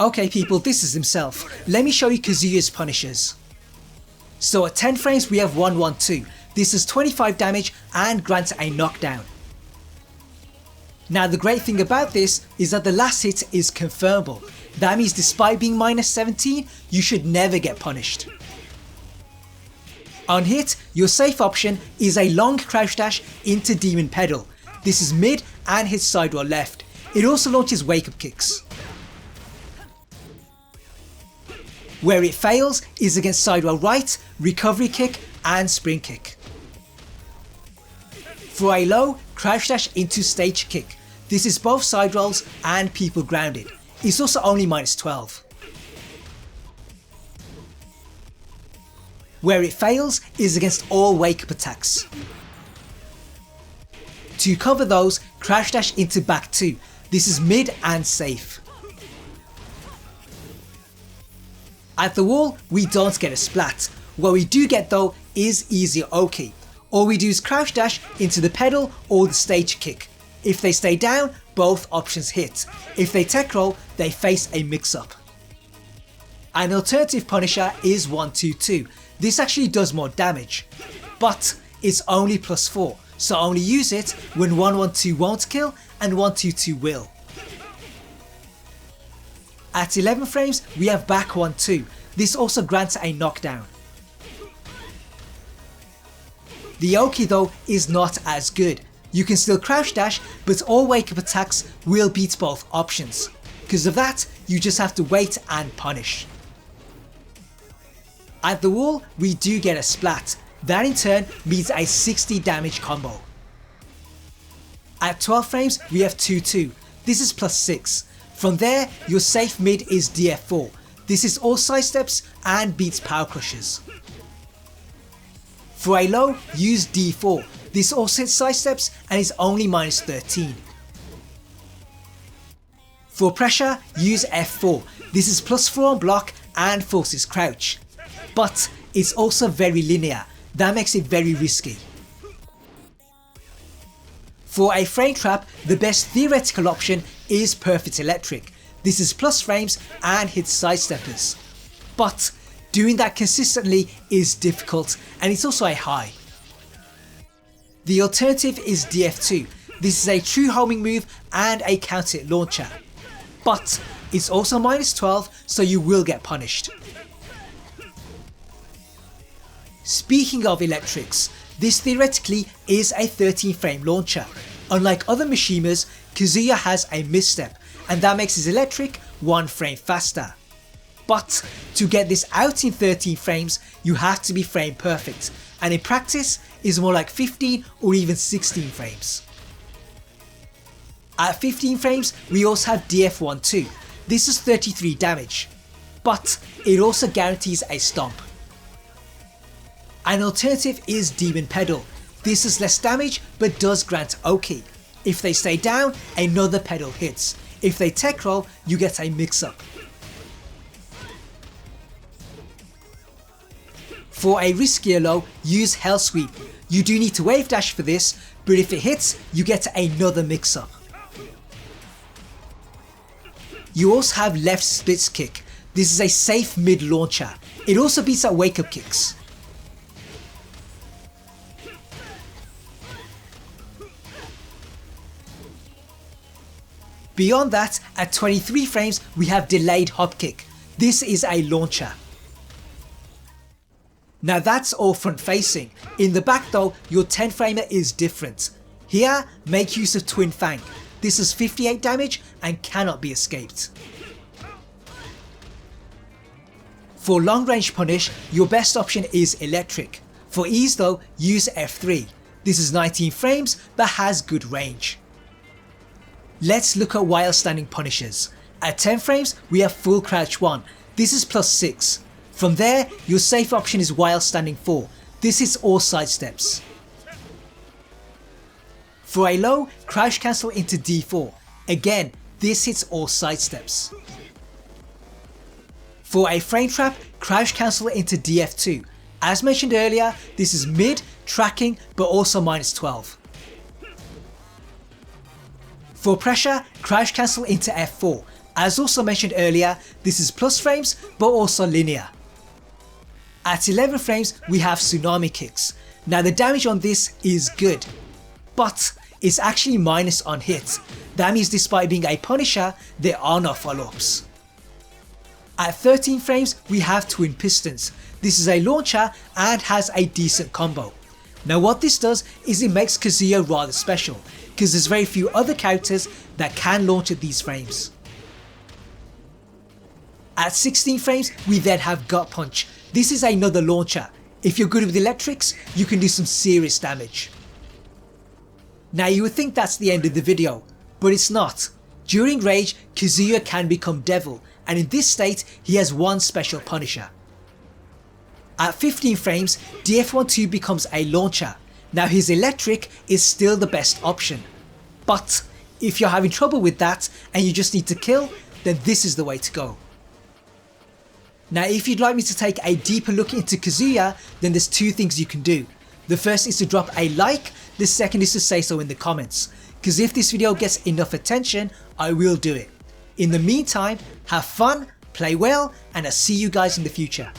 Okay people, this is himself. Let me show you Kazuya's punishers. So at 10 frames we have 112. This is 25 damage and grants a knockdown. Now the great thing about this is that the last hit is confirmable. That means despite being minus 17, you should never get punished. On hit, your safe option is a long crouch dash into Demon Pedal. This is mid and hits side or left. It also launches wake up kicks. Where it fails is against sidewell right, recovery kick and spring kick. For a low, crouch dash into stage kick. This is both side rolls and people grounded. It's also only minus 12. Where it fails is against all wake up attacks. To cover those, crouch dash into back 2. This is mid and safe. At the wall, we don't get a splat. What we do get though is easier Oki. All we do is crouch dash into the pedal or the stage kick. If they stay down, both options hit. If they tech roll, they face a mix up. An alternative punisher is 122. This actually does more damage, but it's only plus 4, so only use it when 112 won't kill and 122 will. At 11 frames we have back 1-2. This also grants a knockdown. The Oki though is not as good. You can still crouch dash, but all wake up attacks will beat both options. Because of that, you just have to wait and punish. At the wall we do get a splat. That in turn means a 60 damage combo. At 12 frames we have 2-2. This is plus 6. From there, your safe mid is DF4. This is all sidesteps and beats power crushes. For a low, use D4. This also hits sidesteps and is only minus 13. For pressure, use F4. This is plus 4 on block and forces crouch. But it's also very linear. That makes it very risky. For a frame trap, the best theoretical option is Perfect Electric. This is plus frames and hits sidesteppers. But doing that consistently is difficult and it's also a high. The alternative is DF2. This is a true homing move and a counter hit launcher. But it's also minus 12, so you will get punished. Speaking of electrics, this theoretically is a 13 frame launcher. Unlike other Mishimas, Kazuya has a misstep, and that makes his electric 1 frame faster. But to get this out in 13 frames, you have to be frame perfect, and in practice is more like 15 or even 16 frames. At 15 frames we also have DF1-2. This is 33 damage, but it also guarantees a stomp. An alternative is Demon Pedal. This is less damage but does grant Oki. If they stay down, another pedal hits. If they tech roll, you get a mix up. For a riskier low, use hellsweep. You do need to wave dash for this, but if it hits, you get another mix up. You also have left splits kick. This is a safe mid launcher. It also beats out wake up kicks. Beyond that, at 23 frames we have delayed hop kick. This is a launcher. Now that's all front facing. In the back though, your 10 framer is different. Here, make use of Twin Fang. This is 58 damage and cannot be escaped. For long range punish, your best option is electric. For ease though, use F3. This is 19 frames but has good range. Let's look at while standing punishers. At 10 frames we have full crouch 1. This is plus 6. From there, your safe option is while standing 4. This is all sidesteps. For a low, crouch cancel into D4. Again, this hits all sidesteps. For a frame trap, crouch cancel into DF2. As mentioned earlier, this is mid, tracking, but also minus 12. For pressure, crouch cancel into F4. As also mentioned earlier, this is plus frames but also linear. At 11 frames we have tsunami kicks. Now the damage on this is good, but it's actually minus on hit. That means despite being a punisher, there are no follow-ups. At 13 frames we have twin pistons. This is a launcher and has a decent combo. Now what this does is it makes Kazuya rather special, because there's very few other characters that can launch at these frames. At 16 frames we then have Gut Punch. This is another launcher. If you're good with electrics, you can do some serious damage. Now you would think that's the end of the video, but it's not. During Rage, Kazuya can become Devil, and in this state he has one special punisher. At 15 frames, DF12 becomes a launcher. Now his electric is still the best option, but if you're having trouble with that and you just need to kill, then this is the way to go. Now if you'd like me to take a deeper look into Kazuya, then there's two things you can do. The first is to drop a like, the second is to say so in the comments, because if this video gets enough attention, I will do it. In the meantime, have fun, play well, and I'll see you guys in the future.